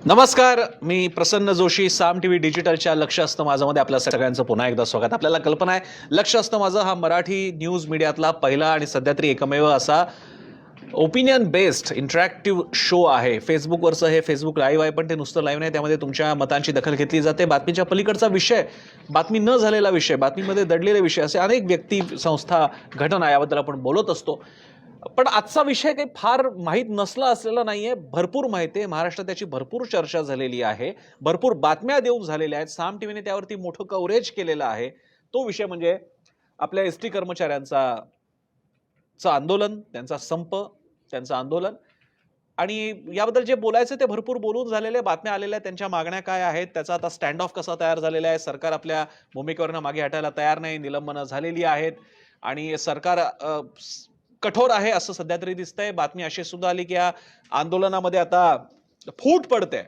नमस्कार, मी प्रसन्न जोशी. साम टीव्ही डिजिटलच्या लक्ष असतं माझं आपल्या सगळ्यांचं पुन्हा एकदा स्वागत. आपल्याला कल्पना आहे, लक्ष असतं माझं हा मराठी न्यूज मीडियातला पहिला आणि सध्या तरी एकमेव असा ओपिनियन बेस्ड इंटरॅक्टिव्ह शो आहे. फेसबुकवरचं हे फेसबुक लाईव्ह आहे, पण ते नुसतं लाईव्ह नाही. त्यामध्ये तुमच्या मतांची दखल घेतली जाते. बातमीच्या पलीकडचा विषय, बातमी न झालेला विषय, बातमीमध्ये दडलेले विषय, असे अनेक व्यक्ती, संस्था, घटना याबद्दल आपण बोलत असतो. पण आजचा विषय काही फार माहीत नसला असलेला नाहीये. भरपूर माहिती आहे. महाराष्ट्रात त्याची भरपूर चर्चा झालेली आहे. भरपूर बातम्या देऊन झालेल्या आहेत. साम टीव्हीने त्यावरती मोठं कव्हरेज केलेलं आहे. तो विषय म्हणजे आपल्या एसटी कर्मचाऱ्यांचा आंदोलन, त्यांचा संप, त्यांचं आंदोलन. आणि याबद्दल जे बोलायचं ते भरपूर बोलून झालेले, बातम्या आलेल्या, त्यांच्या मागण्या काय आहेत, त्याचा आता स्टँड ऑफ कसा तयार झालेला आहे. सरकार आपल्या भूमिकेवरनं मागे हटायला तयार नाही, निलंबनं झालेली आहेत आणि सरकार कठोर आहे असं सध्या तरी दिसतंय. बातमी अशी सुद्धा आली की या आंदोलनामध्ये आता फूट पडते,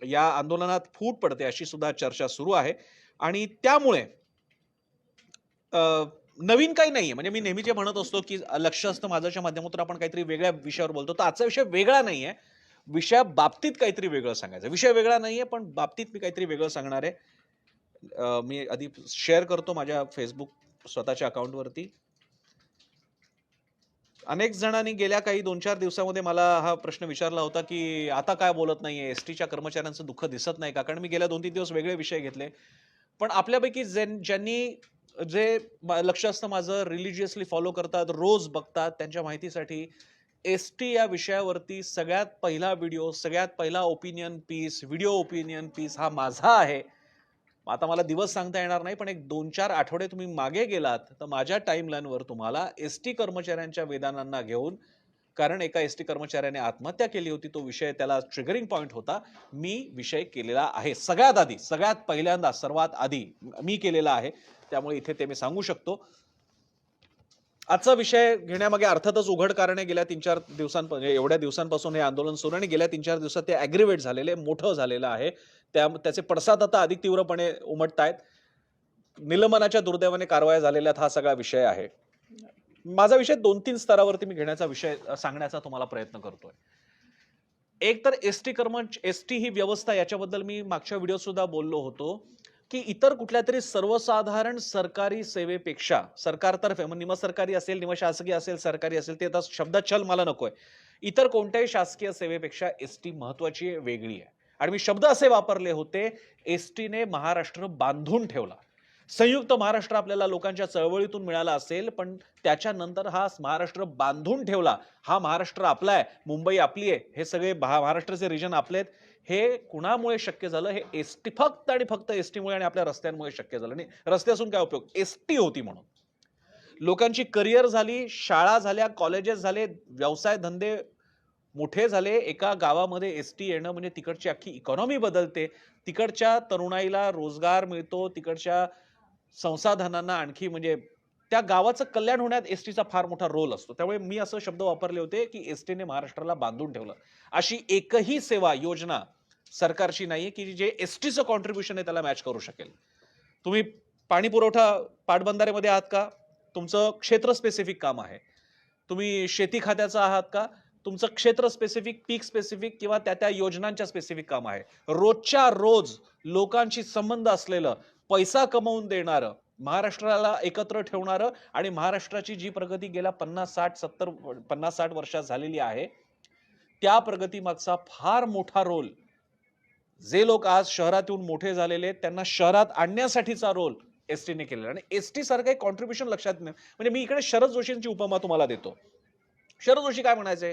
या आंदोलनात फूट पडते अशी सुद्धा चर्चा सुरू आहे. आणि त्यामुळे नवीन काही नाहीये. म्हणजे मी नेहमी जे म्हणत असतो की लक्ष असतं माझ्याच्या माध्यमातून आपण काहीतरी वेगळ्या विषयावर बोलतो, तर आजचा विषय वेगळा नाहीये. विषया बाबतीत काहीतरी वेगळं सांगायचं. विषय वेगळा नाहीये, पण बाबतीत मी काहीतरी वेगळं सांगणार आहे. मी आधी शेअर करतो माझ्या फेसबुक स्वतःच्या अकाउंटवरती. अनेक जणांनी गेल्या काही 2-4 दिवसामध्ये मला हा प्रश्न विचारला होता की आता काय बोलत नाहीये, एसटीच्या कर्मचाऱ्यांचं दुःख दिसत नाही का? कारण मी गेल्या 2-3 दिवस वेगळे विषय घेतले. पण आपल्यापैकी ज्यांनी जे लक्ष असतं माझं, रिलिजियसली फॉलो करतात, रोज बघतात, त्यांच्या माहितीसाठी एसटी या विषयावरती सगळ्यात पहिला व्हिडिओ, सगळ्यात पहिला opinion piece, video opinion piece हा माझा आहे. आता मला दिवस सांगता येणार नाही, पण एक 2-4 आठवडे तुम्ही मागे गेलात तर माझ्या टाइमलाईनवर तुम्हाला एसटी कर्मचाऱ्यांच्या वेदनांना घेऊन, कारण एका एसटी कर्मचाऱ्याने आत्महत्या केली होती, तो विषय त्याला ट्रिगरिंग पॉइंट होता, मी विषय केलेला आहे. सगळ्यात आधी, सगळ्यात पहिल्यांदा, सर्वात आधी मी केलेला आहे. त्यामुळे इथे ते मी सांगू शकतो. आजचा विषय घेण्यामागे अर्थातच उघड कारण आहे. गेल्या 3-4 दिवसांपासून, एवढ्या दिवसांपासून हे आंदोलन सुरू आणि गेल्या 3-4 दिवसात ते ॲग्रिवेट झालेले, मोठं झालेलं आहे. त्याचे पडसाद आता अधिक तीव्रपणे उमटतायत. निलंबनाच्या दुर्दैवाने कारवाया झालेल्या हा सगळा विषय आहे. माझा विषय 2-3 स्तरावरती मी घेण्याचा विषय सांगण्याचा तुम्हाला प्रयत्न करतोय. एक तर एसटी ही व्यवस्था, याच्याबद्दल मी मागच्या व्हिडिओत सुद्धा बोललो होतो की इतर कुठल्या तरी सर्वसाधारण सरकारी सेवेपेक्षा, सरकारतर्फे निम सरकारी असेल, निम शासकीय असेल, सरकारी असेल, ते आता शब्दच्छल मला नकोय. इतर कोणत्याही शासकीय सेवेपेक्षा एसटी महत्वाची, वेगळी आहे. आणि मी शब्द असे वापरले होते, एसटीने महाराष्ट्र बांधून ठेवला. संयुक्त महाराष्ट्र आपल्याला लोकांच्या चळवळीतून मिळाला असेल, पण त्याच्यानंतर हा महाराष्ट्र बांधून ठेवला. हा महाराष्ट्र आपला आहे, मुंबई आपली आहे, हे सगळे महाराष्ट्राचे रिजन आपले आहेत. हे कुणामुळे शक्य झालं? हे एसटी, फक्त आणि फक्त एसटीमुळे आणि आपल्या रस्त्यांमुळे शक्य झालं. आणि रस्ते असून काय उपयोग? एसटी होती म्हणून. लोकांची करिअर झाली, शाळा झाल्या, कॉलेजेस झाले, व्यवसाय धंदे मोठे झाले. एका गावामध्ये एसटी येणं म्हणजे तिकडची अख्खी इकॉनॉमी बदलते. तिकडच्या तरुणाईला रोजगार मिळतो, तिकडच्या संसाधनांना आणखी, म्हणजे त्या गावाचं कल्याण होण्यात एसटीचा फार मोठा रोल असतो. त्यामुळे मी असं शब्द वापरले होते की एसटीने महाराष्ट्राला बांधून ठेवलं. अशी एकही सेवा, योजना सरकारची नाहीये की जे एसटीचं कॉन्ट्रीब्युशन आहे त्याला मॅच करू शकेल. तुम्ही पाणी पुरवठा पाटबंधारेमध्ये आहात का? तुमचं क्षेत्र स्पेसिफिक काम आहे. तुम्ही शेती खात्याचा आहात का? तुमचं क्षेत्र स्पेसिफिक, पीक स्पेसिफिक किंवा त्या योजनांच्या स्पेसिफिक काम आहे. रोजच्या रोज लोकांशी संबंध असलेलं, पैसा कमवून देणारं, महाराष्ट्राला एकत्र ठेवणारं आणि महाराष्ट्राची जी प्रगती गेल्या 50-60 वर्षात झालेली आहे, त्या प्रगतीमागचा फार मोठा रोल, जे लोक आज शहरात येऊन मोठे झालेले आहेत त्यांना शहरात आणण्यासाठीचा रोल एसटीने केलेला. आणि एसटी सारखं एक कॉन्ट्रीब्युशन लक्षात नाही. म्हणजे मी इकडे शरद जोशींची उपमा तुम्हाला देतो. शरद जोशी काय म्हणायचे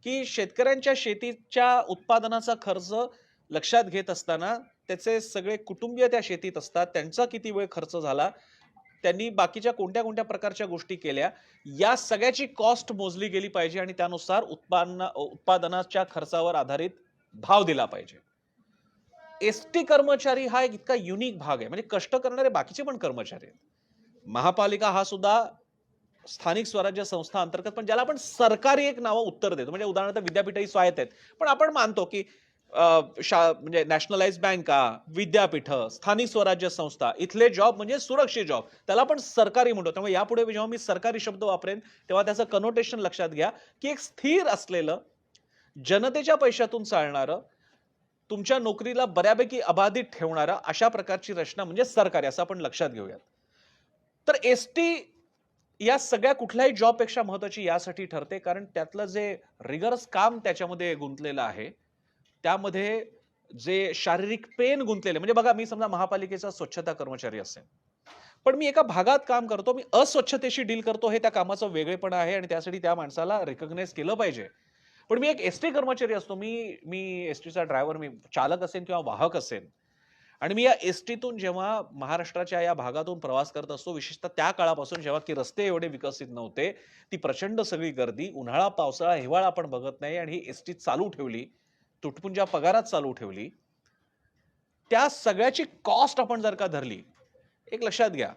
की शेतकऱ्यांच्या शेतीच्या उत्पादनाचा खर्च लक्षात घेत असताना त्याचे सगळे कुटुंबीय त्या शेतीत असतात, त्यांचा किती वेळ खर्च झाला, त्यांनी बाकीच्या कोणत्या कोणत्या प्रकारच्या गोष्टी केल्या, या सगळ्याची कॉस्ट मोजली गेली पाहिजे आणि त्यानुसार उत्पादनाच्या खर्चावर आधारित भाव दिला पाहिजे. एसटी कर्मचारी हा एक इतका युनिक भाग आहे. म्हणजे कष्ट करणारे बाकीचे पण कर्मचारी आहेत. महापालिका हा सुद्धा स्थानिक स्वराज्य संस्था अंतर्गत, पण ज्याला आपण सरकारी एक नाव उत्तर देतो. म्हणजे उदाहरणार्थ विद्यापीठही स्वायत्त आहेत, पण आपण मानतो की म्हणजे नॅशनलाइज बँका, विद्यापीठ, स्थानिक स्वराज्य संस्था, इथले जॉब म्हणजे सुरक्षित जॉब, त्याला पण सरकारी म्हणतो. त्यामुळे यापुढे जेव्हा मी सरकारी शब्द वापरेन तेव्हा त्याचं कनोटेशन लक्षात घ्या की एक स्थिर असलेलं, जनतेच्या पैशातून चालणारं, तुमच्या नोकरीला बऱ्यापैकी अबाधित ठेवणारा अशा प्रकारची रचना म्हणजे सरकार, असं आपण लक्षात घेऊयात. तर एसटी या सगळ्या कुठल्याही जॉबपेक्षा महत्त्वाची यासाठी ठरते, कारण त्यातलं जे रिगरस काम त्याच्यामध्ये गुंतलेलं आहे, त्यामध्ये जे शारीरिक पेन गुंतलेले म्हणजे बघा, मी समजा महापालिकेचा स्वच्छता कर्मचारी असेन, पण मी एका भागात काम करतो, मी अस्वच्छतेशी डील करतो, हे त्या कामाचं वेगळेपण आहे आणि त्यासाठी त्या माणसाला रिकॉग्नाइज केलं पाहिजे. पण मी एक एसटी कर्मचारी असतो, मी मी एसटीचा ड्रायव्हर, मी चालक असेन किंवा वाहक असेन आणि मी या एसटीतून जेव्हा महाराष्ट्राच्या या भागातून प्रवास करत असतो, विशेषतः त्या काळापासून जेव्हा की रस्ते एवढे विकसित नव्हते, ती प्रचंड सगळी गर्दी, उन्हाळा, पावसाळा, हिवाळा आपण बघत नाही आणि ही एसटी चालू ठेवली, तुटपुंज्या पगारात चालू ठेवली. त्या सगळ्याची कॉस्ट आपण जर का धरली, एक लक्षात घ्या,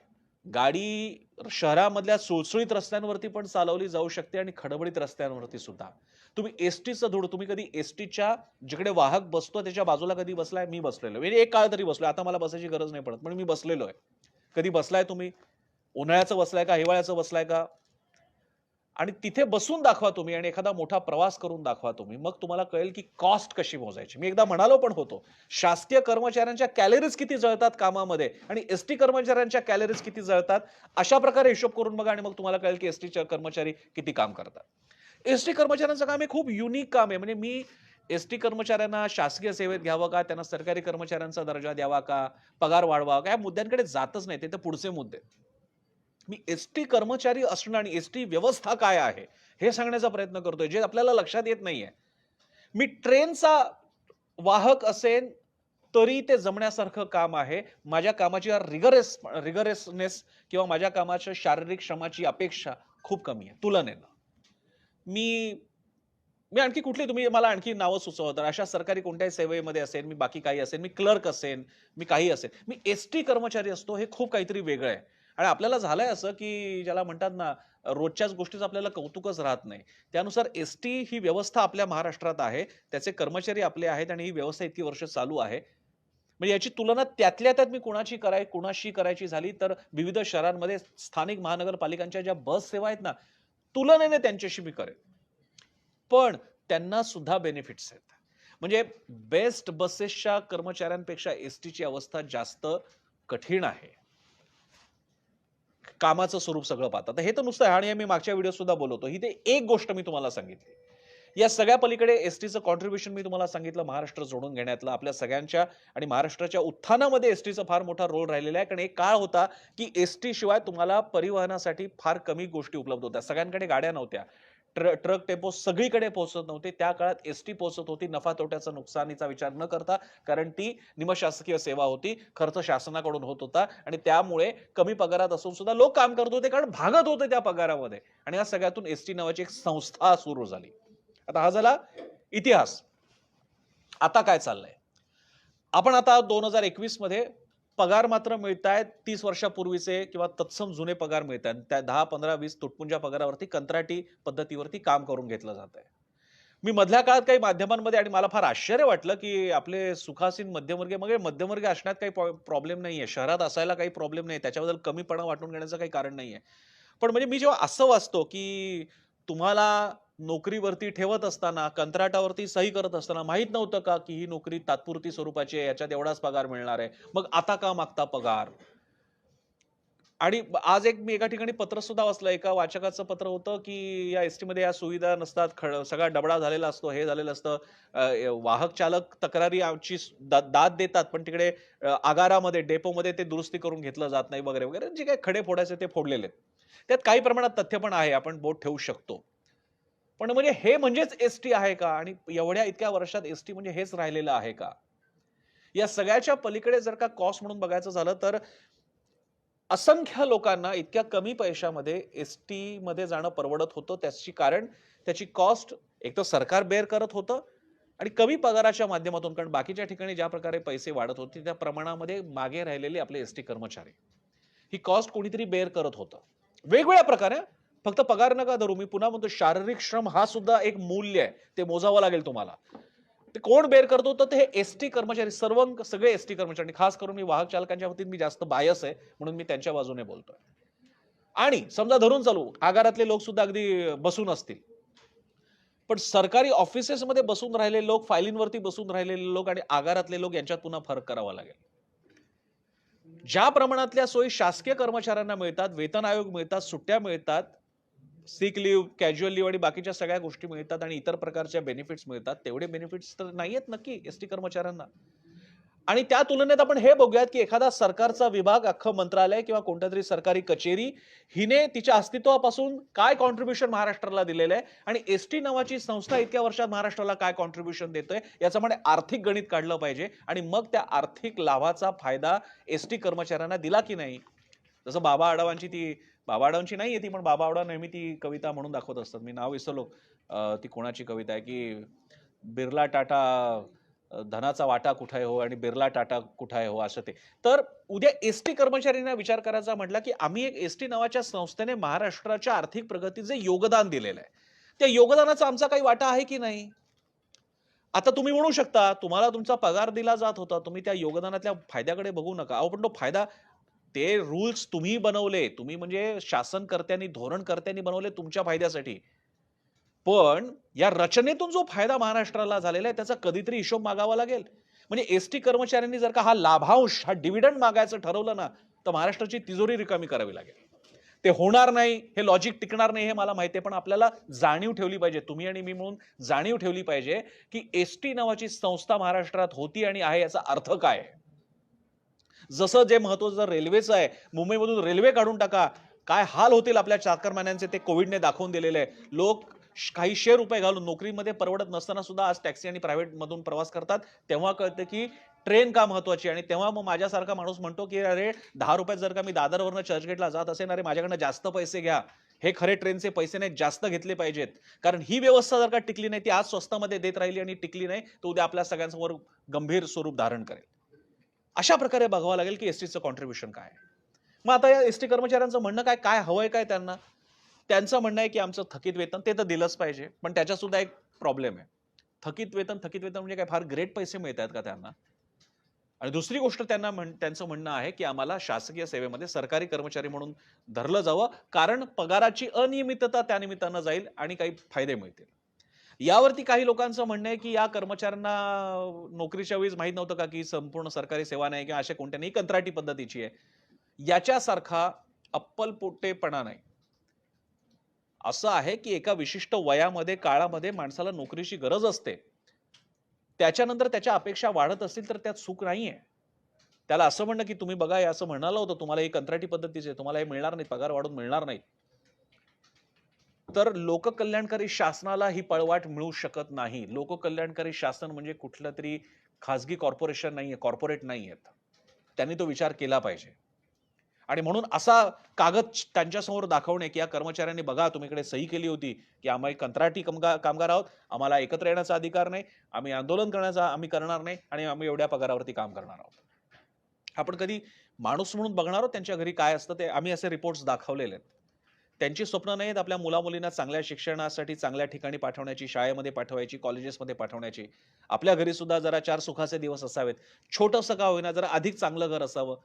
गाडी शहरामधल्या सुळसुळीत रस्त्यांवरती पण चालवली जाऊ शकते आणि खडबडीत रस्त्यांवरती सुद्धा. तुम्ही एसटीचं धूळ, तुम्ही कधी एसटीच्या जिकडे वाहक बसतो त्याच्या बाजूला कधी बसलाय? मी बसलेलो. म्हणजे एक काळ तरी बसलोय. आता मला बसायची गरज नाही पडत, पण मी बसलेलो आहे. कधी बसलाय तुम्ही? उन्हाळ्याचं बसलाय का? हिवाळ्याचं बसलाय का? आणि तिथे बसून दाखवा तुम्ही आणि एखादा मोठा प्रवास करून दाखवा तुम्ही. मग तुम्हाला कळेल की कॉस्ट कशी मोजायची. मी एकदा म्हणालो पण होतो, शासकीय कर्मचाऱ्यांच्या कॅलरीज किती जळतात कामामध्ये आणि एसटी कर्मचाऱ्यांच्या कॅलरीज किती जळतात. अशा प्रकारे हिशोब करून बघा आणि मग तुम्हाला कळेल की एसटीचे कर्मचारी किती काम करतात. एसटी कर्मचाऱ्यांचं काम हे खूप युनिक काम आहे. म्हणजे मी एसटी कर्मचाऱ्यांना शासकीय सेवेत घ्यावं का? त्यांना सरकारी कर्मचाऱ्यांचा दर्जा द्यावा का? पगार वाढवावा का? या मुद्द्यांकडे जातच नाही. ते तर पुढचे मुद्दे. मी एसटी कर्मचारी असणं आणि एसटी व्यवस्था काय आहे, हे सांगण्याचा प्रयत्न करतोय, जे आपल्याला लक्षात येत नाहीये. मी ट्रेनचा वाहक असेन, तरी ते जमण्यासारखं काम आहे. माझ्या कामाची रिगरसनेस किंवा माझ्या कामाच्या शारीरिक श्रमाची अपेक्षा खूप कमी आहे तुलनेनं. मी मी आणखी कुठली तुम्ही मला आणखी नावं सुचवा तर अशा सरकारी कोणत्याही सेवेमध्ये असेन, मी बाकी काही असेन, मी क्लर्क असेन, मी काही असेन. मी एसटी कर्मचारी असतो, हे खूप काहीतरी वेगळं आहे. आणि आपल्याला झालंय असं, की ज्याला म्हणतात ना, रोजच्याच गोष्टीचं आपल्याला कौतुकच राहत नाही. त्यानुसार एसटी ही व्यवस्था आपल्या महाराष्ट्रात आहे. त्याचे कर्मचारी आपले आहेत आणि ही व्यवस्था इतकी वर्ष चालू आहे. म्हणजे याची तुलना त्यातल्या त्यात मी कुणाशी करायची झाली तर विविध शहरांमध्ये स्थानिक महानगरपालिकांच्या ज्या बस सेवा आहेत ना, तुलनेने त्यांच्याशी मी करेन. पण त्यांना सुद्धा बेनिफिट्स आहेत. म्हणजे बेस्ट बसेसच्या कर्मचाऱ्यांपेक्षा एसटीची अवस्था जास्त कठीण आहे. कामाचं स्वरूप सगळं पाहतात. तर हे तर नुसतं आहे आणि हे मी मागच्या व्हिडिओत सुद्धा बोलवतो. ही ते एक गोष्ट मी तुम्हाला सांगितली. या सगळ्या पलीकडे एसटीचं कॉन्ट्रिब्युशन मी तुम्हाला सांगितलं महाराष्ट्र जोडून घेण्यातलं आपल्या सगळ्यांच्या आणि महाराष्ट्राच्या उत्थानामध्ये एसटीचा फार मोठा रोल राहिलेला आहे. कारण एक काळ होता, की एसटी शिवाय तुम्हाला परिवहनासाठी फार कमी गोष्टी उपलब्ध होत्या. सगळ्यांकडे गाड्या नव्हत्या. ट्रक, टेम्पो सगळीकडे पोहोचत नव्हते. त्या काळात एसटी पोहोचत होती. नफा-तोट्याचा नुकसानीचा विचार न करता, कारण ती निमशासकीय सेवा होती. खर्च शासनाकडून होत होता आणि त्यामुळे कमी पगारात असून सुद्धा लोक काम करत होते, कारण भागत होते त्या पगारामध्ये आणि या सगळ्यातून एसटी नावाची एक संस्था सुरू झाली. आता हा झाला इतिहास. आता काय चाललंय? आपण आता 2021 मध्ये पगार मात्र मिळतायत 30 वर्षापूर्वीचे किंवा तत्सम जुने पगार मिळतायत. त्या 10, 15, 20 तुटपुंज्या पगारावरती कंत्राटी पद्धतीवरती काम करून घेतलं जातंय. मी मधल्या काळात काही माध्यमांमध्ये आणि मला फार आश्चर्य वाटलं, की आपले सुखासीन मध्यमवर्गीय मग मध्यमवर्गीय असण्यात काही प्रॉब्लेम नाहीये. शहरात असायला काही प्रॉब्लेम नाही. त्याच्याबद्दल कमीपणा वाटून घेण्याचं काही कारण नाहीये. पण म्हणजे मी जेव्हा असं वाचतो, की तुम्हाला नोकरीवरती ठेवत असताना, कंत्राटावरती सही करत असताना माहीत नव्हतं का, की ही नोकरी तात्पुरती स्वरूपाची आहे, याच्यात एवढाच पगार मिळणार आहे. मग आता का मागता पगार? आणि आज एक मी एका ठिकाणी पत्र सुद्धा वाचलं. एका वाचकाचं पत्र होतं, की या एसटीमध्ये या सुविधा नसतात. सगळा डबडा झालेला असतो, हे झालेलं असतं. वाहक चालक तक्रारी आमची दाद देतात, पण तिकडे आगारामध्ये, डेपोमध्ये ते दुरुस्ती करून घेतलं जात नाही वगैरे, वगैरे. जे काही खडे फोडायचे ते फोडलेले आहेत. त्यात काही प्रमाणात तथ्य पण आहे. आपण बोट ठेवू शकतो. पण म्हणजे हे म्हणजेच एसटी आहे का? आणि एवढ्या इतक्या वर्षात एसटी म्हणजे हेच राहिलेलं आहे का? या सगळ्याच्या पलीकडे जर का कॉस्ट म्हणून बघायचं झालं तर असंख्य लोकांना इतक्या कमी पैशामध्ये एसटीमध्ये जाणं परवडत होतं. त्याची कारण त्याची कॉस्ट एक तर सरकार बेअर करत होतं आणि कमी पगाराच्या माध्यमातून, कारण बाकीच्या ठिकाणी ज्या प्रकारे पैसे वाढत होते त्या प्रमाणामध्ये मागे राहिलेले आपले एसटी कर्मचारी. ही कॉस्ट कोणीतरी बेअर करत होतं. वेगवेगळ्या प्रकारे फक्त पगार नका धरू. मी पुन्हा म्हणतो शारीरिक श्रम हा सुद्धा एक मूल्य आहे. ते मोजावं लागेल तुम्हाला. ते कोण बेअर करतो तर ते एसटी कर्मचारी, सगळे एसटी कर्मचारी. खास करून मी वाहक चालकांच्या बाबतीत मी जास्त बायस आहे, म्हणून मी त्यांच्या बाजूने बोलतोय. आणि समजा धरून चालू आगारातले लोक सुद्धा अगदी बसून असतील. पण सरकारी ऑफिसेसमध्ये बसून राहिलेले लोक, फायलींवरती बसून राहिलेले लोक आणि आगारातले लोक यांच्यात पुन्हा फरक करावा लागेल. ज्या प्रमाणातल्या सोयी शासकीय कर्मचाऱ्यांना मिळतात, वेतन आयोग मिळतात, सुट्ट्या मिळतात, सिक लीव्ह, कॅज्युअल लीव्ह आणि बाकीच्या सगळ्या गोष्टी मिळतात आणि इतर प्रकारच्या बेनिफिट्स मिळतात, तेवढे बेनिफिट्स तर नाहीयेत नक्की एसटी कर्मचाऱ्यांना. आणि त्या तुलनेत आपण हे बघूयात, की एखादा सरकारचा विभाग, अख्खं मंत्रालय किंवा कोणत्यातरी सरकारी कचेरी हिने तिच्या अस्तित्वापासून काय कॉन्ट्रिब्युशन महाराष्ट्राला दिलेलं आहे आणि एसटी नावाची संस्था इतक्या वर्षात महाराष्ट्राला काय कॉन्ट्रिब्युशन देतोय याचं म्हणजे आर्थिक गणित काढलं पाहिजे आणि मग त्या आर्थिक लाभाचा फायदा एसटी कर्मचाऱ्यांना दिला की नाही. जसं बाबा आडवांची नाहीये ती, पण बाबा आडवा नेहमी ती कविता म्हणून दाखवत असतात. मी नाव विसरलो ती कोणाची कविता आहे, की बिर्ला टाटा धनाचा वाटा कुठे हो आणि बिर्ला टाटा कुठे हो असं ते. तर उद्या एसटी कर्मचाऱ्यांना विचार करायचा म्हटला, की आम्ही एक एसटी नावाच्या संस्थेने महाराष्ट्राच्या आर्थिक प्रगतीचे योगदान दिलेलं आहे. त्या योगदानाचा आमचा काही वाटा आहे की नाही? आता तुम्ही म्हणू शकता, तुम्हाला तुमचा पगार दिला जात होता. तुम्ही त्या योगदानातल्या फायद्याकडे बघू नका. अहो, पण तो फायदा ते रूल्स तुम्ही बनवले. तुम्ही म्हणजे शासनकर्त्यांनी, धोरणकर्त्यांनी बनवले तुमच्या फायद्यासाठी. पण या रचनेतून जो फायदा महाराष्ट्राला झालेला आहे, त्याचा कधीतरी हिशोब मागावा लागेल. म्हणजे एसटी कर्मचाऱ्यांनी जर का हा लाभांश, हा डिव्हिडंड मागायचं ठरवलं ना, तर महाराष्ट्राची तिजोरी रिकामी करावी लागेल. ते होणार नाही, हे लॉजिक टिकणार नाही हे मला माहिती आहे. पण आपल्याला जाणीव ठेवली पाहिजे. तुम्ही आणि मी म्हणून जाणीव ठेवली पाहिजे, की एसटी नावाची संस्था महाराष्ट्रात होती आणि आहे याचा अर्थ काय आहे? जसं जे महत्त्वाचं रेल्वेचं आहे, मुंबईमधून रेल्वे काढून टाका. काय हाल होतील आपल्या चाकरमान्यांचे ते कोविडने दाखवून दिलेले आहे. लोक काही शे रुपये घालून नोकरीमध्ये परवडत नसताना सुद्धा आज टॅक्सी आणि प्रायव्हेट मधून प्रवास करतात. तेव्हा कळतं की ट्रेन का महत्वाची आणि तेव्हा मग माझ्यासारखा माणूस म्हणतो की अरे ₹10 जर का मी दादरवरनं चर्चगेटला जात असेल, अरे माझ्याकडनं जास्त पैसे घ्या. हे खरे ट्रेनचे पैसे नाहीत, जास्त घेतले पाहिजेत. कारण ही व्यवस्था जर का टिकली नाही, ती आज स्वस्तामध्ये देत राहिली आणि टिकली नाही, तर उद्या आपल्या सगळ्यांसमोर गंभीर स्वरूप धारण करेल. अशा प्रकारे बघावं लागेल की एसटीचं कॉन्ट्रिब्युशन काय आहे. मग आता या एसटी कर्मचाऱ्यांचं म्हणणं काय काय हवंय काय त्यांना? त्यांचं म्हणणं आहे की आमचं थकीत वेतन ते तर दिलंच पाहिजे. पण त्याच्यात सुद्धा एक प्रॉब्लेम आहे. थकीत वेतन म्हणजे काय फार ग्रेट पैसे मिळतात का त्यांना? आणि दुसरी गोष्ट त्यांचं म्हणणं आहे की आम्हाला शासकीय सेवेमध्ये सरकारी कर्मचारी म्हणून धरलं जावं, कारण पगाराची अनियमितता त्या निमित्तानं जाईल आणि काही फायदे मिळतील. यावरती काही लोकांचं म्हणणं आहे, की या कर्मचाऱ्यांना नोकरीच्या वेळीच माहीत नव्हतं का, की संपूर्ण सरकारी सेवा नाही किंवा अशा कोणत्याही कंत्राटी पद्धतीची आहे. याच्यासारखा अप्पलपोटेपणा नाही. असं आहे, की एका विशिष्ट वयामध्ये, काळामध्ये माणसाला नोकरीची गरज असते. त्याच्यानंतर त्याच्या अपेक्षा वाढत असतील तर त्यात चूक नाहीये. त्याला असं म्हणणं, की तुम्ही बघा हे असं म्हणालं होतं, तुम्हाला ही कंत्राटी पद्धतीची आहे, तुम्हाला हे मिळणार नाही, पगार वाढून मिळणार नाही. तर लोककल्याणकारी शासनाला ही पळवाट मिळू शकत नाही. लोककल्याणकारी शासन म्हणजे कुठलं तरी खाजगी कॉर्पोरेशन नाहीये, कॉर्पोरेट नाहीयेत. त्यांनी तो विचार केला पाहिजे. आणि म्हणून असा कागद त्यांच्यासमोर दाखवणे, की या कर्मचाऱ्यांनी बघा तुम्ही इकडे सही केली होती, की आम्ही कंत्राटी कामगार आहोत. आम्हाला एकत्र येण्याचा अधिकार नाही. आम्ही आंदोलन आम्ही करणार नाही आणि आम्ही एवढ्या पगारावरती काम करणार आहोत. आपण कधी माणूस म्हणून बघणार आहोत त्यांच्या घरी काय असतं ते आम्ही असे रिपोर्ट्स दाखवलेले आहेत. त्यांची स्वप्न नाहीत आपल्या मुला-मुलींना चांगल्या शिक्षणासाठी चांगल्या ठिकाणी पाठवण्याची, शाळेमध्ये पाठवायची, कॉलेजेसमध्ये पाठवण्याची. आपल्या घरी सुद्धा जरा 4 सुखाचे दिवस असावेत. छोटंसं का होईना जरा अधिक चांगलं घर असावं.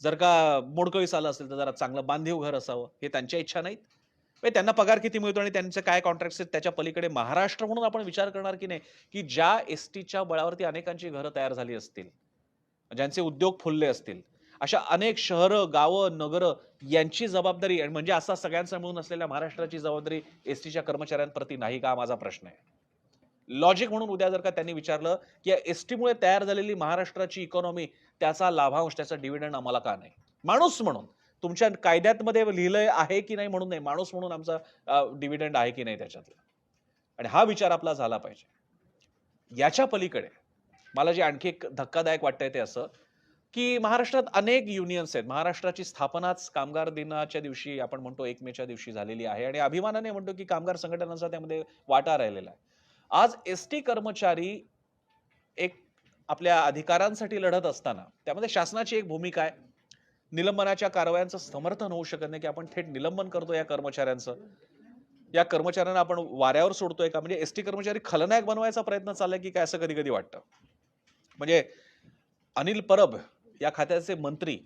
जर का मोडकळीस आलं असेल तर जरा चांगलं बांधीव घर असावं. हे त्यांच्या इच्छा नाहीत. म्हणजे त्यांना पगार किती मिळतो आणि त्यांचे काय कॉन्ट्रॅक्ट्स आहेत त्याच्या पलीकडे महाराष्ट्र म्हणून आपण विचार करणार की नाही, की ज्या एसटीच्या बळावरती अनेकांची घरं तयार झाली असतील, ज्यांचे उद्योग फुलले असतील. अशा अनेक शहरं, गावं, नगरं यांची जबाबदारी आणि म्हणजे असा सगळ्यांचा मिळून असलेल्या महाराष्ट्राची जबाबदारी एसटीच्या कर्मचाऱ्यांप्रती नाही का? हा माझा प्रश्न आहे. लॉजिक म्हणून उद्या जर का त्यांनी विचारलं, की या एसटीमुळे तयार झालेली महाराष्ट्राची इकॉनॉमी त्याचा लाभांश, त्याचा डिव्हिडंड आम्हाला का नाही? माणूस म्हणून तुमच्या कायद्यामध्ये लिहिलंय आहे की नाही म्हणून नाही, माणूस म्हणून आमचा डिव्हिडंड आहे की नाही त्याच्यातला? आणि हा विचार आपला झाला पाहिजे. याच्या पलीकडे मला जे आणखी एक धक्कादायक वाटतंय ते असं, की महाराष्ट्रात अनेक युनियन्स आहेत. महाराष्ट्राची स्थापनाच कामगार दिनाच्या दिवशी आपण म्हणतो 1 मेच्या दिवशी झालेली आहे आणि अभिमानाने म्हणतो, की कामगार संघटनांचा त्यामध्ये वाटा राहिलेला आहे. आज एसटी कर्मचारी एक आपल्या अधिकारांसाठी लढत असताना त्यामध्ये शासनाची एक भूमिका आहे. निलंबनाच्या कारवायांचं समर्थन होऊ शकत नाही, की आपण थेट निलंबन करतो या कर्मचाऱ्यांचं. या कर्मचाऱ्यांना आपण वाऱ्यावर सोडतोय का? म्हणजे एसटी कर्मचारी खलनायक बनवायचा प्रयत्न चाललाय, की काय असं कधी-कधी वाटतं. म्हणजे अनिल परब या खात्याचे मंत्री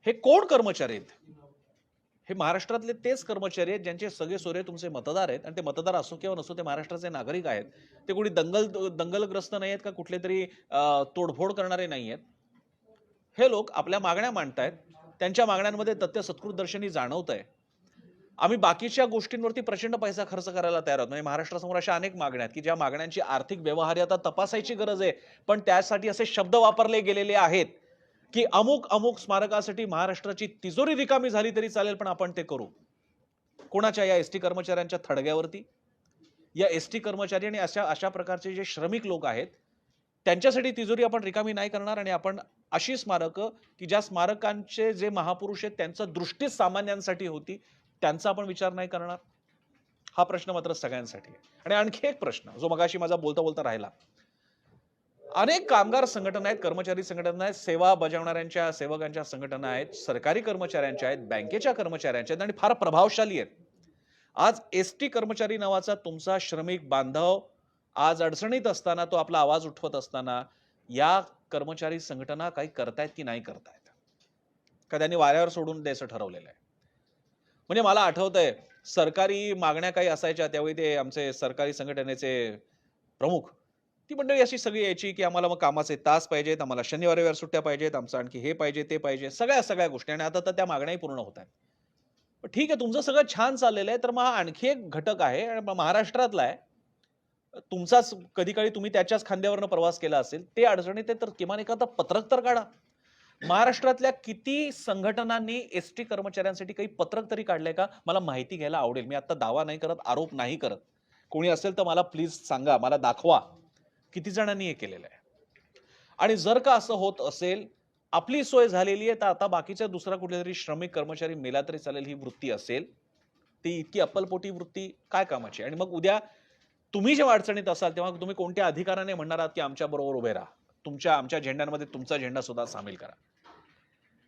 हे कोण कर्मचारी आहेत? हे महाराष्ट्रातले तेच कर्मचारी आहेत ज्यांचे सगळे सोरे तुमचे मतदार आहेत आणि ते मतदार असो किंवा नसो ते महाराष्ट्राचे नागरिक आहेत. ते कोणी दंगलग्रस्त नाही आहेत का कुठले तरी तोडफोड करणारे नाही आहेत. हे लोक आपल्या मागण्या मांडतायत. त्यांच्या मागण्यांमध्ये तथ्य सत्कृतदर्शनी जाणवतंय. आम्ही बाकीच्या गोष्टींवरती प्रचंड पैसा खर्च करायला तयार आहोत. म्हणजे महाराष्ट्रासमोर अशा अनेक मागण्या आहेत की ज्या मागण्यांची आर्थिक व्यवहार्यता तपासायची गरज आहे. पण त्यासाठी असे शब्द वापरले गेलेले आहेत की अमुक अमुक स्मारकासाठी महाराष्ट्राची तिजोरी रिकामी झाली तरी चालेल पण आपण ते करू. कोणाच्या? या एसटी कर्मचाऱ्यांच्या थडग्यावरती. या एसटी कर्मचारी आणि अशा प्रकारचे जे श्रमिक लोक आहेत त्यांच्यासाठी तिजोरी आपण रिकामी नाही करणार आणि आपण अशी स्मारकं की ज्या स्मारकांचे जे महापुरुष आहेत त्यांचं दृष्टी सामान्यांसाठी होती त्यांचा आपण विचार नाही करणार. हा प्रश्न मात्र सगळ्यांसाठी आहे. आणि आणखी एक प्रश्न जो मगाशी माझा बोलता बोलता राहिला. अनेक कामगार संघटना आहेत, कर्मचारी संघटना आहेत, सेवा बजावणाऱ्यांच्या सेवकांच्या संघटना आहेत, सरकारी कर्मचाऱ्यांच्या आहेत, बँकेच्या कर्मचाऱ्यांच्या आहेत आणि फार प्रभावशाली आहेत. आज एसटी कर्मचारी नावाचा तुमचा श्रमिक बांधव आज अडचणीत असताना तो आपला आवाज उठवत असताना या कर्मचारी संघटना काही करतायत की नाही करतायत का त्यांनी वाऱ्यावर सोडून द्यायचं ठरवलेलं आहे. म्हणजे मला आठवतंय सरकारी मागण्या काही असायच्या त्यावेळी ते आमचे सरकारी संघटनेचे प्रमुख ती मंडळी अशी सगळी यायची की आम्हाला मग कामाचे तास पाहिजेत, आम्हाला शनिवार रविवार सुट्ट्या पाहिजेत, आमचं आणखी हे पाहिजे ते पाहिजे, सगळ्या गोष्टी. आणि आता तर त्या मागण्याही पूर्ण होत आहेत. ठीक आहे तुमचं सगळं छान चाललेलं आहे तर मग हा आणखी एक घटक आहे आणि महाराष्ट्रातला आहे. तुमचाच कधी काळी तुम्ही त्याच्याच खांद्यावरनं प्रवास केला असेल ते अडचणीत आहे तर किमान एखादं पत्रक तर काढा. महाराष्ट्रातल्या किती संघटनांनी एसटी कर्मचाऱ्यांसाठी काही पत्रक तरी काढलंय का? मला माहिती घ्यायला आवडेल. मी आता दावा नाही करत, आरोप नाही करत. कोणी असेल तर मला प्लीज सांगा, मला दाखवा किती जणांनी हे केलेलं आहे. आणि जर का असं होत असेल आपली सोय झालेली आहे तर आता बाकीच्या दुसरा कुठला तरी श्रमिक कर्मचारी मेला तरी चालेल ही वृत्ती असेल ती इतकी अप्पलपोटी वृत्ती काय कामाची? आणि मग उद्या तुम्ही जेव्हा अडचणीत असाल तेव्हा तुम्ही कोणत्या अधिकाराने म्हणणार आहात की आमच्या बरोबर उभे राहा, आमच्या झेंड्यांमध्ये तुमचा झेंडा सुद्धा सामील करा.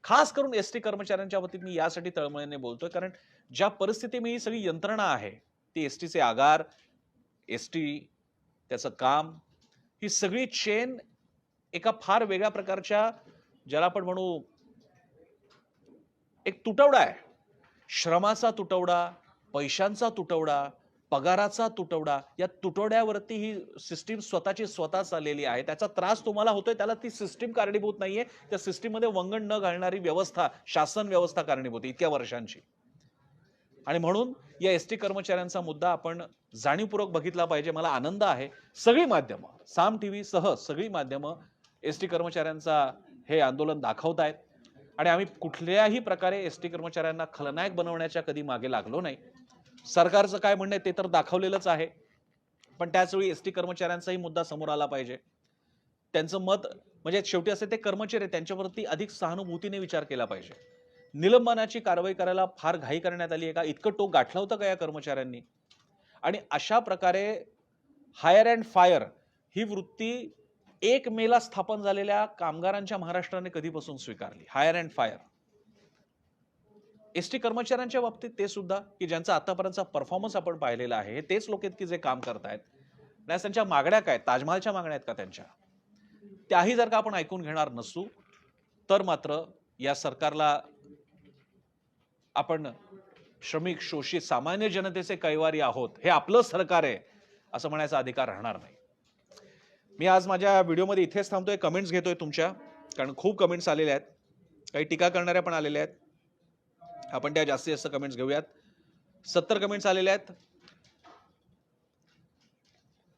खास करून एसटी कर्मचाऱ्यांच्या बाबतीत मी यासाठी तळमळीने बोलतोय कारण ज्या परिस्थितीत ही सगळी यंत्रणा आहे ती एसटीचे आगार, एसटी त्याचं काम, ही सगळी चेन एका फार वेगळ्या प्रकारच्या ज्याला आपण म्हणू एक तुटवडा आहे. श्रमाचा तुटवडा, पैशांचा तुटवडा, पगाराचा तुटवडा. या तुटवड्यावरती ही सिस्टीम स्वतः चाललेली आहे. त्याचा त्रास तुम्हाला होतोय त्याला ती सिस्टीम कारणीभूत नाहीये. त्या सिस्टीम मध्ये वंगण न घालणारी व्यवस्था, शासन व्यवस्था कारणीभूत इतक्या वर्षांची. आणि म्हणून या एसटी कर्मचाऱ्यांचा मुद्दा आपण जाणीवपूर्वक बघितला पाहिजे. मला आनंद आहे सगळी माध्यमं, साम टीव्ही सह सगळी माध्यमं एसटी कर्मचाऱ्यांचा हे आंदोलन दाखवतायत आणि आम्ही कुठल्याही प्रकारे एसटी कर्मचाऱ्यांना खलनायक बनवण्याच्या कधी मागे लागलो नाही. सरकारचं काय म्हणणं आहे ते तर दाखवलेलंच आहे पण त्याचवेळी एसटी कर्मचाऱ्यांचाही मुद्दा समोर आला पाहिजे. त्यांचं मत म्हणजे शेवटी असे ते कर्मचारी त्यांच्यावरती अधिक सहानुभूतीने विचार केला पाहिजे. निलंबनाची कारवाई करायला फार घाई करण्यात आली आहे का? इतकं टोक गाठलं होतं का या कर्मचाऱ्यांनी? आणि अशा प्रकारे हायर अँड फायर ही वृत्ती 1 मेला स्थापन झालेल्या कामगारांच्या महाराष्ट्राने कधीपासून स्वीकारली. हायर अँड फायर एसटी कर्मचाऱ्यांच्या बाबतीत ते सुद्धा की ज्यांचा आतापर्यंतचा परफॉर्मन्स आपण पाहिलेला आहे हे तेच लोक आहेत की जे काम करतायत. नाही त्यांच्या मागण्या काय? ताजमहालच्या मागण्या आहेत का त्यांच्या? त्याही जर का आपण ऐकून घेणार नसू तर मात्र या सरकारला आपण श्रमिक, शोषित, सामान्य जनतेचे कैवारी आहोत, हे आपलं सरकार आहे असं म्हणायचा अधिकार राहणार नाही. मी आज माझ्या व्हिडिओमध्ये इथेच थांबतोय. कमेंट्स घेतोय तुमच्या कारण खूप कमेंट्स आलेल्या आहेत. काही टीका करणाऱ्या पण आलेल्या आहेत. आपण त्या जास्तीत जास्त कमेंट्स घेऊयात. 70 कमेंट्स आलेल्या आहेत.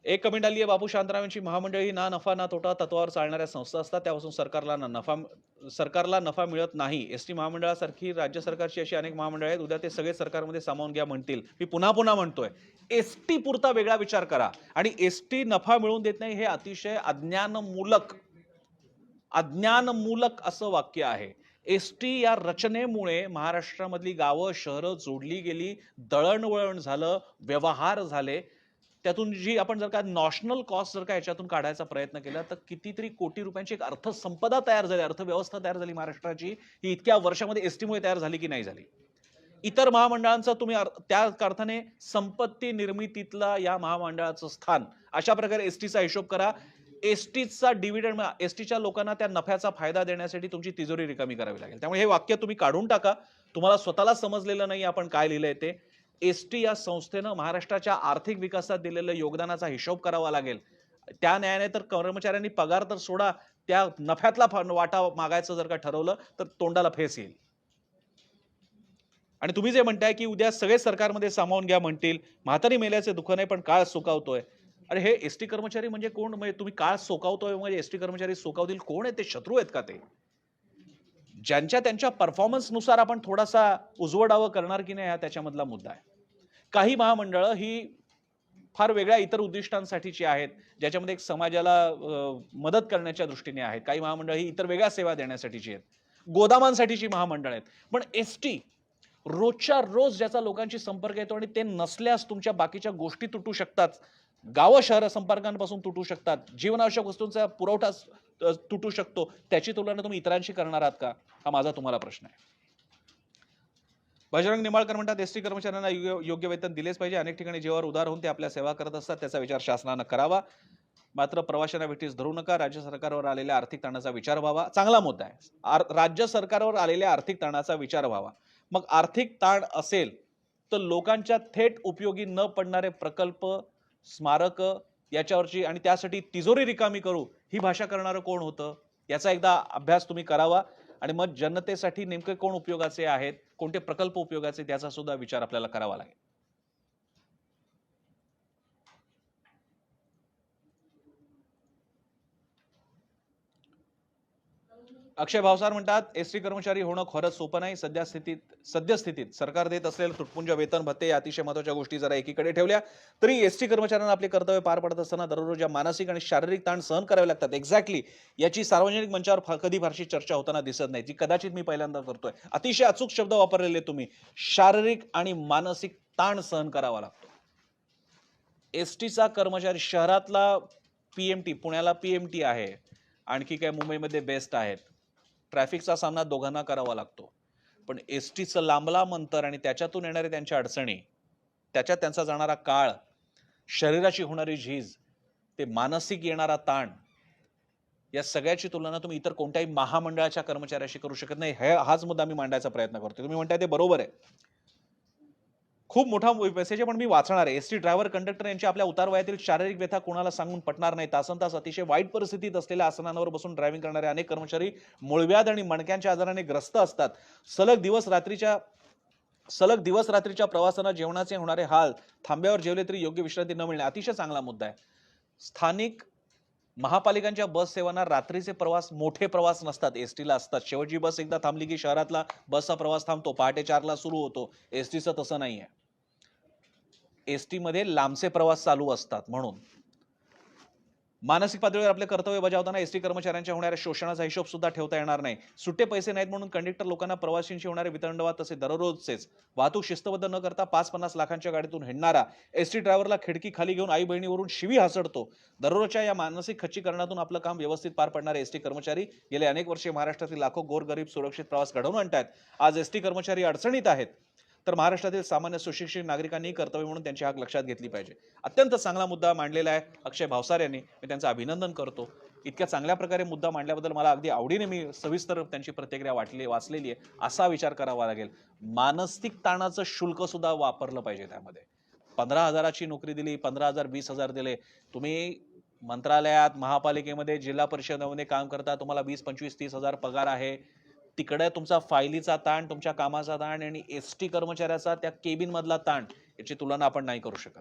एक कमेंट आली आहे, बाबू शांताराम यांची महामंडळ ही ना नफा ना तोटा तत्वावर चालणाऱ्या संस्था असतात त्यापासून सरकारला नफा मिळत नाही. एसटी महामंडळासारखी राज्य सरकारची अशी अनेक महामंडळ आहेत उद्या ते सगळे सरकारमध्ये सामावून घ्या म्हणतील. मी पुन्हा म्हणतोय एसटी पुरता वेगळा विचार करा. आणि एसटी नफा मिळवून देत नाही हे अतिशय अज्ञानमूलक असं वाक्य आहे. एसटी या रचनेमुळे महाराष्ट्रामधली गावं, शहरं जोडली गेली, दळणवळण झालं, व्यवहार झाले. त्यातून जी आपण जर का नॅशनल कॉस्ट जर का याच्यातून काढायचा प्रयत्न केला तर कितीतरी कोटी रुपयांची एक अर्थसंपदा तयार झाली, अर्थव्यवस्था तयार झाली महाराष्ट्राची. ही इतक्या वर्षामध्ये एसटीमुळे तयार झाली की नाही झाली? इतर महामंडळांचं तुम्ही त्या अर्थाने संपत्ती निर्मितीतला या महामंडळाचं स्थान अशा प्रकारे एसटीचा हिशोब करा. एसटीचा डिव्हिडंड, एसटीच्या लोकांना त्या नफ्याचा फायदा देण्यासाठी तुमची तिजोरी रिकामी करावी लागेल. त्यामुळे हे वाक्य तुम्ही काढून टाका. तुम्हाला स्वतःला समजलेलं नाही आपण काय लिहिलंय ते. एसटी या संस्थेनं महाराष्ट्राच्या आर्थिक विकासात दिलेल्या योगदानाचा हिशोब करावा लागेल. त्या न्यायाने तर कर्मचाऱ्यांनी पगार तर सोडा, त्या नफ्यातला वाटा मागायचं जर का ठरवलं तर तोंडाला फेस येईल. आणि तुम्ही जे म्हणताय की उद्या सगळे सरकारमध्ये सामावून घ्या म्हणतील, म्हातारी मेल्याचे दुःख नाही पण काळ सुकावतोय. अरे हे एसटी कर्मचारी म्हणजे कोण? म्हणजे तुम्ही काळ सोकावतोय म्हणजे एसटी कर्मचारी सोकावतील कोण आहे? ते शत्रू आहेत का ते? ज्यांच्या त्यांच्या परफॉर्मन्सनुसार आपण थोडासा उजवडावं करणार की नाही हा त्याच्यामधला मुद्दा आहे. काही महामंडळं ही फार वेगळ्या इतर उद्दिष्टांसाठीची आहेत, ज्याच्यामध्ये एक समाजाला मदत करण्याच्या दृष्टीने आहेत. काही महामंडळ ही इतर वेगळ्या सेवा देण्यासाठीची आहेत. गोदामांसाठीची महामंडळ आहेत. पण एसटी रोजच्या रोज ज्याचा लोकांशी संपर्क येतो आणि ते नसल्यास तुमच्या बाकीच्या गोष्टी तुटू शकतात. गावं शहर संपर्कांपासून तुटू शकतात. जीवनावश्यक वस्तूंचा पुरवठा तुटू शकतो. त्याची तुलना तुम्ही इतरांशी करणार आहात का? हा माझा तुम्हाला प्रश्न आहे. बजरंग निंबाळकर म्हणतात एसटी कर्मचाऱ्यांना योग्य वेतन दिलेच पाहिजे. अनेक ठिकाणी जीवावर उदार होऊन ते आपल्या सेवा करत असतात. त्याचा विचार शासनानं करावा. मात्र प्रवाशांना वेठीस धरू नका. राज्य सरकारवर आलेल्या आर्थिक ताणाचा विचार व्हावा. चांगला मुद्दा आहे. राज्य सरकारवर आलेल्या आर्थिक ताणाचा विचार व्हावा. मग आर्थिक ताण असेल तर लोकांच्या थेट उपयोगी न पडणारे प्रकल्प, स्मारक याच्यावरची आणि त्यासाठी तिजोरी रिकामी करू ही भाषा करणारं कोण होतं? याचा एकदा अभ्यास तुम्ही करावा आणि मग जनतेसाठी नेमके कोण उपयोगाचे आहेत, कोणते प्रकल्प उपयोगाचे त्याचा सुद्धा विचार आपल्याला करावा लागेल. अक्षय भावसार म्हणतात एसटी कर्मचारी होणं खरंच सोपं नाही. सद्यस्थितीत सरकार देत असलेलं तुटपुंज वेतन भत्ते या अतिशय महत्त्वाच्या गोष्टी जरा एकीकडे ठेवल्या तरी एसटी कर्मचाऱ्यांना आपले कर्तव्य पार पडत असताना दररोज मानसिक आणि शारीरिक ताण सहन करावे लागतात. एक्झॅक्टली याची सार्वजनिक मंचावर कधी फारशी चर्चा होताना दिसत नाही. ती कदाचित मी पहिल्यांदा करतोय. अतिशय अचूक शब्द वापरलेले तुम्ही. शारीरिक आणि मानसिक ताण सहन करावा लागतो. एसटीचा कर्मचारी शहरातला पीएमटी, पुण्याला पीएमटी आहे, आणखी काय मुंबईमध्ये बेस्ट आहेत. ट्रॅफिकचा सामना दोघांना करावा लागतो. पण एसटीचं लांब लांब अंतर आणि त्याच्यातून येणारे त्यांच्या अडचणी, त्याच्यात त्यांचा जाणारा काळ, शरीराची होणारी झीज, ते मानसिक येणारा ताण, या सगळ्याची तुलना तुम्ही इतर कोणत्याही महामंडळाच्या कर्मचाऱ्याशी करू शकत नाही. हाच मुद्दा मी मांडायचा प्रयत्न करतोय. तुम्ही म्हणताय ते बरोबर आहे. खूप मोठा मेसेज आहे पण मी वाचणार आहे. एसटी ड्रायव्हर कंडक्टर यांची आपल्या उतारवयातील शारीरिक व्यथा कोणाला सांगून पटणार नाही. तासनतास अतिशय वाईट परिस्थितीत असलेल्या आसनांवर बसून ड्रायव्हिंग करणारे अनेक कर्मचारी मूळव्याध आणि मणक्यांच्या आजाराने ग्रस्त असतात. सलग दिवस रात्रीच्या प्रवासानं जेवणाचे होणारे हाल, थांब्यावर जेवले तरी योग्य विश्रांती न मिळणे. अतिशय चांगला मुद्दा आहे. स्थानिक महापालिकांच्या बस सेवांना रात्रीचे प्रवास, मोठे प्रवास नसतात, एसटीला असतात. शेवटची बस एकदा थांबली की शहरातला बसचा प्रवास थांबतो. पहाटे 4 ला सुरू होतो. एसटीचं तसं नाहीये. एसटी मध्ये लांबचे प्रवास चालू असतात. म्हणून मानसिक पातळीवर आपले कर्तव्य बजावताना एसटी कर्मचाऱ्यांच्या होणाऱ्या शोषणाचा हिशोब सुद्धा ठेवता येणार नाही. सुट्टे पैसे नाहीत म्हणून कंडक्टर लोकांना प्रवाशांशी होणारे वितंडवाद तसे दररोजचेच. वाहतूक शिस्तबद्ध न करता 5-50 लाखांच्या गाडीतून हिंडणारा एसटी ड्रायव्हरला खिडकी खाली घेऊन आई बहिणीवरून शिवी हासडतो. दररोजच्या या मानसिक खच्चीकरणातून आपलं काम व्यवस्थित पार पडणारे एसटी कर्मचारी गेले अनेक वर्षे महाराष्ट्रातील लाखो गोरगरीब सुरक्षित प्रवास घडवून आणतात. आज एसटी कर्मचारी अडचणीत आहेत तर महाराष्ट्रातील सामान्य सुशिक्षित नागरिकांनी कर्तव्य म्हणून त्यांची हाक लक्षात घेतली पाहिजे. अत्यंत चांगला मुद्दा मांडलेला आहे अक्षय भावसार यांनी. मी त्यांचं अभिनंदन करतो. इतक्या चांगल्या प्रकारे मुद्दा मांडल्याबद्दल मला अगदी आवडीने मी सविस्तर त्यांची प्रतिक्रिया वाचलेली आहे. असा विचार करावा लागेल. मानसिक ताणाचं शुल्क सुद्धा वापरलं पाहिजे त्यामध्ये. 15,000ची नोकरी दिली, 15,000 20,000 दिले. तुम्ही मंत्रालयात, महापालिकेमध्ये, जिल्हा परिषदेमध्ये काम करता, तुम्हाला 20, 25, 30,000 पगार आहे. तिकडे तुमचा फायलीचा ताण, तुमच्या कामाचा ताण आणि एसटी कर्मचाऱ्याचा त्या केबिन मधला ताण, याची तुलना आपण नाही करू शकत.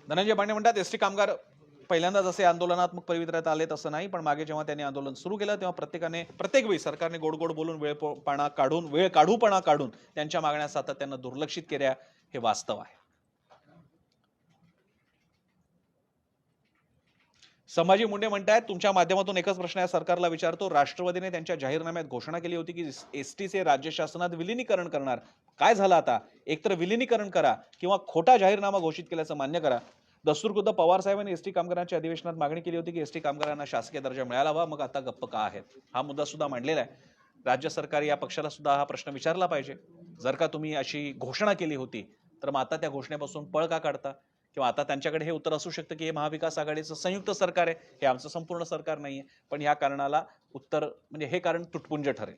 धनंजय पांडे म्हणतात एसटी कामगार पहिल्यांदाच असे आंदोलनात्मक पवित्र्यात आले तसं नाही, पण मागे जेव्हा त्यांनी आंदोलन सुरू केलं तेव्हा प्रत्येक वेळी सरकारने गोड गोड बोलून वेळ काढूपणा काढून त्यांच्या मागण्या सातत्यानं दुर्लक्षित केल्या. हे वास्तव आहे. संभाजी मुंडे म्हणतायत तुमच्या माध्यमातून एकच प्रश्न आहे सरकारला विचारतो. राष्ट्रवादीने त्यांच्या जाहीरनाम्यात घोषणा केली होती की एसटीचे राज्य शासनात विलिनीकरण करणार. काय झालं आता? एकतर विलिनीकरण करा किंवा खोटा जाहीरनामा घोषित केल्याचं मान्य करा. दस्तूरखुद्द पवार साहेबांनी एसटी कामगारांच्या अधिवेशनात मागणी केली होती की एसटी कामगारांना शासकीय दर्जा मिळाला हवा. मग आता गप्प का आहेत? हा मुद्दा सुद्धा मांडलेला आहे. राज्य सरकार या पक्षाला सुद्धा हा प्रश्न विचारला पाहिजे. जर का तुम्ही अशी घोषणा केली होती तर मग आता त्या घोषणेपासून पळ का काढता? किंवा आता त्यांच्याकडे हे उत्तर असू शकतं की हे महाविकास आघाडीचं संयुक्त सरकार आहे, हे आमचं संपूर्ण सरकार नाहीये. पण ह्या कारणाला उत्तर म्हणजे हे कारण तुटपुंज ठरेल.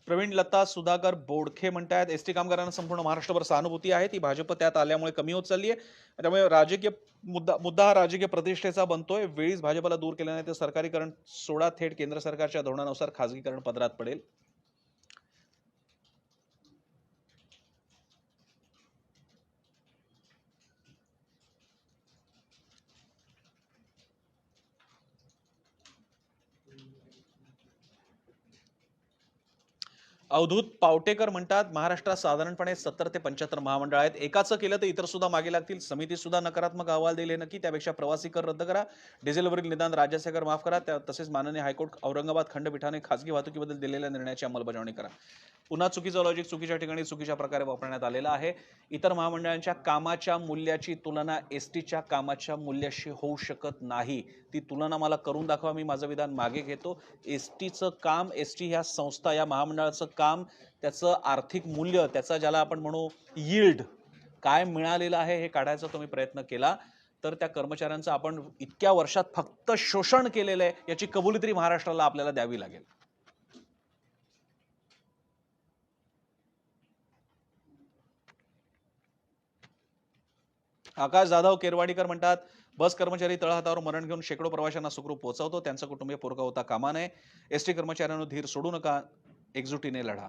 प्रवीण लता सुधाकर बोडखे म्हणतायत एसटी कामगारांना संपूर्ण महाराष्ट्रभर सहानुभूती आहे, ती भाजप त्यात आल्यामुळे कमी होत चालली आहे. त्यामुळे राजकीय मुद्दा हा राजकीय प्रतिष्ठेचा बनतोय. वेळीच भाजपला दूर केलं नाही तर सरकारीकरण सोडा, थेट केंद्र सरकारच्या धोरणानुसार खासगीकरण पदरात पडेल. अवधूत पावटेकर म्हणतात महाराष्ट्रात साधारणपणे 70 ते 75 महामंडळ आहेत. एकाचं केलं तर इतर सुद्धा मागे लागतील. समिती सुद्धा नकारात्मक अहवाल देईल हे नक्की. त्यापेक्षा प्रवासी कर रद्द करा, डिझेलवरील निदान राज्याचे कर माफ करा, तसेच माननीय हायकोर्ट औरंगाबाद खंडपीठाने खासगी वाहतुकीबद्दल दिलेल्या निर्णयाची अंमलबजावणी करा. पुन्हा चुकीचं लॉजिक चुकीच्या ठिकाणी चुकीच्या प्रकारे वापरण्यात आलेलं आहे. इतर महामंडळांच्या कामाच्या मूल्याची तुलना एसटीच्या कामाच्या मूल्याशी होऊ शकत नाही. ती तुलना मला करून दाखवा, मी माझं विधान मागे घेतो. एसटीचं काम, एसटी ह्या संस्था, या महामंडळाचं काम, त्याचं आर्थिक मूल्य, त्याचा ज्याला आपण म्हणू यील्ड काय मिळालेलं आहे हे काढायचा तुम्ही प्रयत्न केला तर त्या कर्मचाऱ्यांचं आपण इतक्या वर्षात फक्त शोषण केलेलं आहे याची कबुली तरी महाराष्ट्राला आपल्याला द्यावी लागेल. आकाश जाधव केरवाडीकर म्हणतात बस कर्मचारी तळहातावर मरण घेऊन शेकडो प्रवाशांना सुखरूप पोहोचवतो, त्यांचं कुटुंबीय पोरका होता कामा नये. एसटी कर्मचाऱ्यांना धीर सोडू नका, एकजुटीने लढा.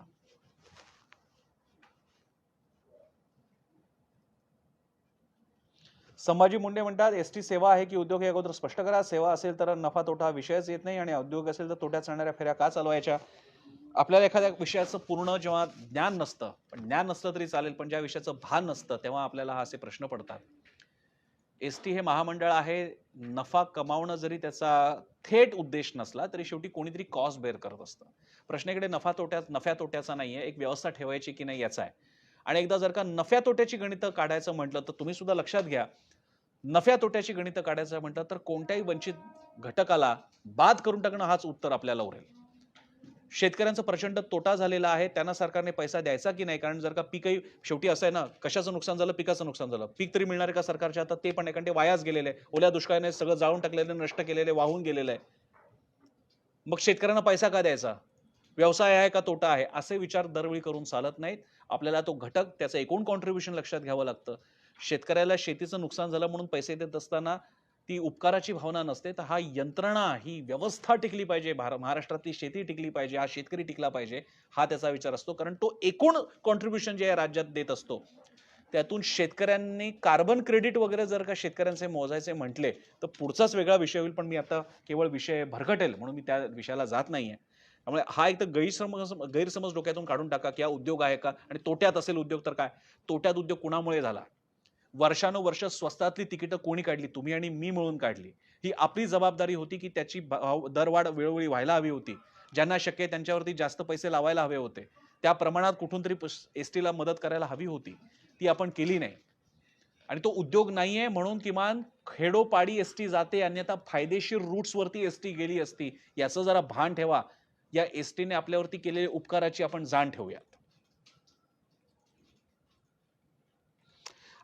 संभाजी मुंडे म्हणतात एसटी सेवा आहे की उद्योग हे अगोदर स्पष्ट करा. सेवा असेल तर नफा तोटा विषयच येत नाही आणि उद्योग असेल तर तोट्यात चालणाऱ्या फेऱ्या का चालवायच्या. आपल्याला एखाद्या विषयाचं पूर्ण जेव्हा ज्ञान नसतं, पण ज्ञान नसतं तरी चालेल, पण ज्या विषयाचं भान नसतं तेव्हा आपल्याला हा असे प्रश्न पडतात. एसटी हे महामंडळ आहे, नफा कमावणं जरी त्याचा थेट उद्देश नसला तरी शेवटी कोणीतरी कॉस्ट बेअर करत असतं. प्रश्न इकडे नफ्या तोट्याचा नाहीये, एक व्यवस्था ठेवायची की नाही याचा आहे. आणि एकदा जर का नफ्या तोट्याची गणितं काढायचं म्हटलं तर तुम्ही सुद्धा लक्षात घ्या, नफ्या तोट्याची गणितं काढायचं म्हटलं तर कोणत्याही वंचित घटकाला बाद करून टाकणं हाच उत्तर आपल्याला उरेल. शेतकऱ्यांचा प्रचंड तोटा झालेला आहे, त्यांना सरकारने पैसा द्यायचा की नाही. कारण जर का पीकही शेवटी असं आहे ना, कशाचं नुकसान झालं, पिकाचं नुकसान झालं, पीक तरी मिळणार आहे का सरकारच्या हातात, ते पण नाही, कारण ते वायाच गेलेलं आहे. ओल्या दुष्काळाने सगळं जाळून टाकलेलं, नष्ट केलेलं, वाहून गेलेलं आहे. मग शेतकऱ्यांना पैसा का द्यायचा, व्यवसाय आहे का तोटा आहे, असे विचार दरवेळी करून चालत नाहीत. आपल्याला तो घटक, त्याचं एकूण कॉन्ट्रीब्युशन लक्षात घ्यावं लागतं. शेतकऱ्याला शेतीचं नुकसान झालं म्हणून पैसे देत असताना ती उपकाराची भावना नसते, तर हा यंत्रणा, ही व्यवस्था टिकली पाहिजे, महाराष्ट्रातली शेती टिकली पाहिजे, हा शेतकरी टिकला पाहिजे, हा त्याचा विचार असतो. कारण तो एकूण कॉन्ट्रीब्युशन जे राज्यात देत असतो त्यातून शेतकऱ्यांनी कार्बन क्रेडिट वगैरे जर का शेतकऱ्यांचे मोजायचे म्हटले तर पुढचाच वेगळा विषय होईल. पण मी आता केवळ विषय भरकटेल म्हणून मी त्या विषयाला जात नाहीये. त्यामुळे हा एक तर गैरसमज डोक्यातून काढून टाका की हा उद्योग आहे का, आणि तोट्यात असेल उद्योग तर काय. तोट्यात उद्योग कुणामुळे झाला, वर्षानुवर्ष स्वस्तातली तिकीटं कोणी काढली, तुम्ही आणि मी मिळून काढली. ही आपली जबाबदारी होती की त्याची दरवाढ वेळोवेळी व्हायला हवी होती. ज्यांना शक्य आहे त्यांच्यावरती जास्त पैसे लावायला हवे होते, त्या प्रमाणात कुठून तरी एसटीला मदत करायला हवी होती, ती आपण केली नाही. आणि तो उद्योग नाहीये म्हणून किमान खेडोपाडी एसटी जाते, अन्यथा फायदेशीर रूट्स वरती एसटी गेली असती, याचं जरा भान ठेवा. या एसटीने आपल्यावरती केलेल्या उपकाराची आपण जाण ठेवूया.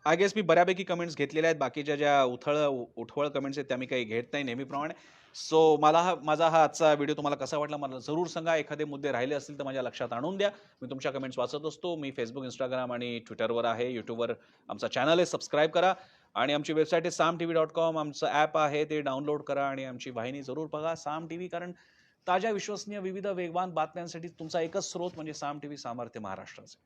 आय गेस मी बऱ्यापैकी कमेंट्स घेतलेल्या आहेत. बाकीच्या ज्या उठवळ कमेंट्स आहेत त्या मी काही घेत नाही नेहमीप्रमाणे. सो माझा हा आजचा व्हिडिओ तुम्हाला कसा वाटला मला जरूर सांगा. एखादे मुद्दे राहिले असतील तर माझ्या लक्षात आणून द्या. मी तुमच्या कमेंट्स वाचत असतो. मी फेसबुक, इंस्टाग्राम आणि ट्विटरवर आहे. युट्यूबवर आमचा चॅनल आहे, सबस्क्राईब करा. आणि आमची वेबसाईट आहे samtv.com. आमचं ॲप आहे, ते डाउनलोड करा आणि आमची वाहिनी जरूर बघा, साम टीव्ही. कारण ताज्या, विश्वसनीय, विविध वेगवान बातम्यांसाठी तुमचा एकच स्रोत म्हणजे साम टीव्ही, सामर्थ्य महाराष्ट्राचे.